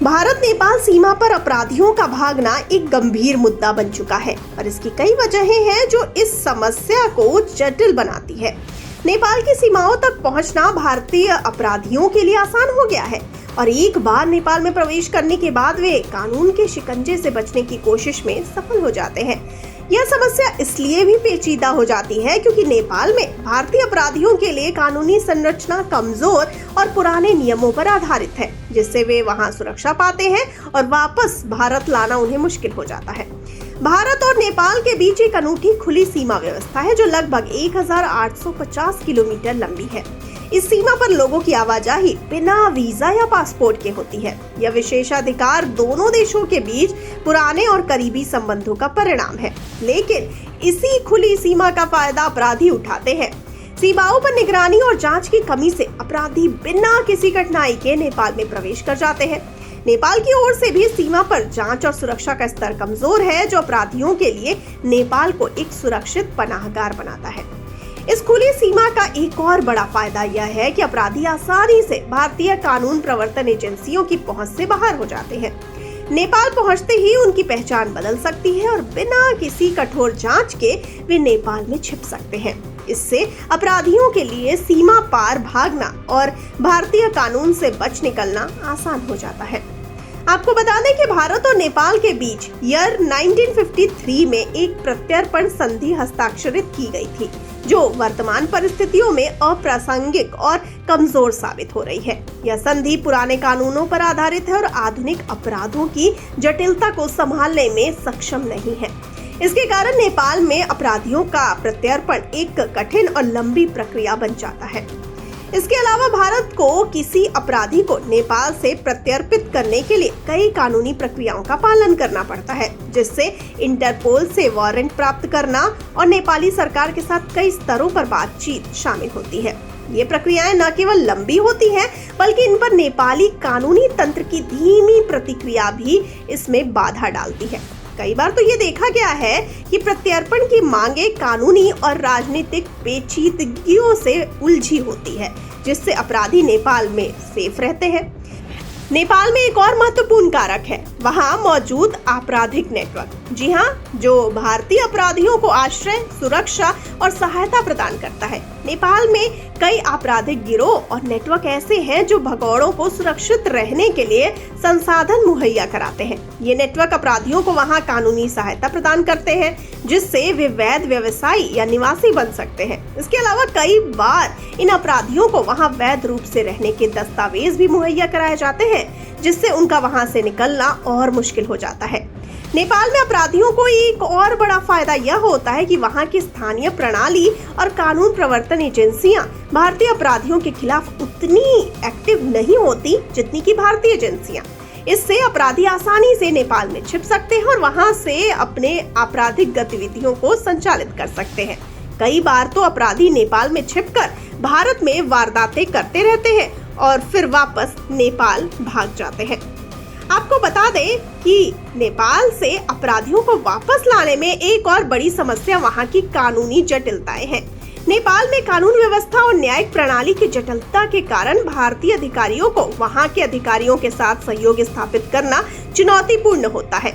भारत नेपाल सीमा पर अपराधियों का भागना एक गंभीर मुद्दा बन चुका है और इसकी कई वजहें हैं जो इस समस्या को जटिल बनाती है। नेपाल की सीमाओं तक पहुंचना भारतीय अपराधियों के लिए आसान हो गया है और एक बार नेपाल में प्रवेश करने के बाद वे कानून के शिकंजे से बचने की कोशिश में सफल हो जाते हैं। यह समस्या इसलिए भी पेचीदा हो जाती है क्योंकि नेपाल में भारतीय अपराधियों के लिए कानूनी संरचना कमजोर और पुराने नियमों पर आधारित है, जिससे वे वहां सुरक्षा पाते हैं और वापस भारत लाना उन्हें मुश्किल हो जाता है। भारत और नेपाल के बीच एक अनूठी खुली सीमा व्यवस्था है जो लगभग 1850 किलोमीटर लंबी है। इस सीमा पर लोगों की आवाजाही बिना वीजा या पासपोर्ट के होती है। यह विशेषाधिकार दोनों देशों के बीच पुराने और करीबी संबंधों का परिणाम है, लेकिन इसी खुली सीमा का फायदा अपराधी उठाते हैं। सीमाओं पर निगरानी और जांच की कमी से अपराधी बिना किसी कठिनाई के नेपाल में प्रवेश कर जाते हैं। नेपाल की ओर से भी सीमा पर जांच और सुरक्षा का स्तर कमजोर है, जो अपराधियों के लिए नेपाल को एक सुरक्षित पनाहगार बनाता है। इस खुली सीमा का एक और बड़ा फायदा यह है कि अपराधी आसानी से भारतीय कानून प्रवर्तन एजेंसियों की पहुंच से बाहर हो जाते हैं। नेपाल पहुंचते ही उनकी पहचान बदल सकती है और बिना किसी कठोर जांच के वे नेपाल में छिप सकते हैं। इससे अपराधियों के लिए सीमा पार भागना और भारतीय कानून से बच निकलना आसान हो जाता है। आपको बता दें कि भारत और नेपाल के बीच ईयर 1953 में एक प्रत्यर्पण संधि हस्ताक्षरित की गई थी, जो वर्तमान परिस्थितियों में अप्रासंगिक और कमजोर साबित हो रही है। यह संधि पुराने कानूनों पर आधारित है और आधुनिक अपराधों की जटिलता को संभालने में सक्षम नहीं है। इसके कारण नेपाल में अपराधियों का प्रत्यर्पण एक कठिन और लंबी प्रक्रिया बन जाता है। इसके अलावा भारत को किसी अपराधी को नेपाल से प्रत्यर्पित करने के लिए कई कानूनी प्रक्रियाओं का पालन करना पड़ता है, जिससे इंटरपोल से वारंट प्राप्त करना और नेपाली सरकार के साथ कई स्तरों पर बातचीत शामिल होती है। ये प्रक्रियाएं न केवल लंबी होती हैं, बल्कि इन पर नेपाली कानूनी तंत्र की धीमी प्रतिक्रिया भी इसमें बाधा डालती है। कई बार तो ये देखा गया है कि प्रत्यर्पण की मांगे कानूनी और राजनीतिक पेचीदगियों से उलझी होती है, जिससे अपराधी नेपाल में सेफ रहते हैं। नेपाल में एक और महत्वपूर्ण कारक है वहां मौजूद आपराधिक नेटवर्क। जी हाँ, जो भारतीय अपराधियों को आश्रय, सुरक्षा और सहायता प्रदान करता है। नेपाल में कई आपराधिक गिरोह और नेटवर्क ऐसे हैं जो भगोड़ों को सुरक्षित रहने के लिए संसाधन मुहैया कराते हैं। ये नेटवर्क अपराधियों को वहां कानूनी सहायता प्रदान करते हैं, जिससे वे वैध व्यवसायी या निवासी बन सकते हैं। इसके अलावा कई बार इन अपराधियों को वहां वैध रूप से रहने के दस्तावेज भी मुहैया कराए जाते हैं, जिससे उनका वहां से निकलना और मुश्किल हो जाता है। नेपाल में अपराधियों को एक और बड़ा फायदा यह होता है कि वहां की स्थानीय प्रणाली और कानून प्रवर्तन एजेंसियां भारतीय अपराधियों के खिलाफ उतनी एक्टिव नहीं होती जितनी की भारतीय एजेंसियां। इससे अपराधी आसानी से नेपाल में छिप सकते हैं और वहां से अपने आपराधिक गतिविधियों को संचालित कर सकते हैं। कई बार तो अपराधी नेपाल में छिपकर भारत में वारदातें करते रहते हैं और फिर वापस नेपाल भाग जाते हैं। आपको बता दें कि नेपाल से अपराधियों को वापस लाने में एक और बड़ी समस्या वहां की कानूनी जटिलताएं हैं। नेपाल में कानून व्यवस्था और न्यायिक प्रणाली की जटिलता के कारण भारतीय अधिकारियों को वहां के अधिकारियों के साथ सहयोग स्थापित करना चुनौतीपूर्ण होता है।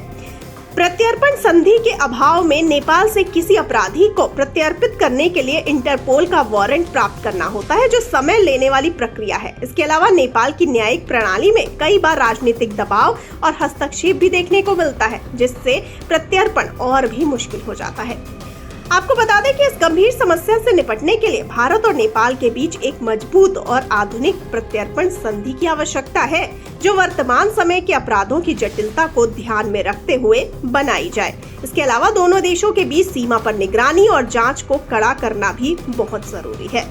प्रत्यर्पण संधि के अभाव में नेपाल से किसी अपराधी को प्रत्यर्पित करने के लिए इंटरपोल का वारंट प्राप्त करना होता है, जो समय लेने वाली प्रक्रिया है। इसके अलावा नेपाल की न्यायिक प्रणाली में कई बार राजनीतिक दबाव और हस्तक्षेप भी देखने को मिलता है, जिससे प्रत्यर्पण और भी मुश्किल हो जाता है। आपको बता दें कि इस गंभीर समस्या से निपटने के लिए भारत और नेपाल के बीच एक मजबूत और आधुनिक प्रत्यर्पण संधि की आवश्यकता है, जो वर्तमान समय के अपराधों की जटिलता को ध्यान में रखते हुए बनाई जाए। इसके अलावा दोनों देशों के बीच सीमा पर निगरानी और जांच को कड़ा करना भी बहुत जरूरी है।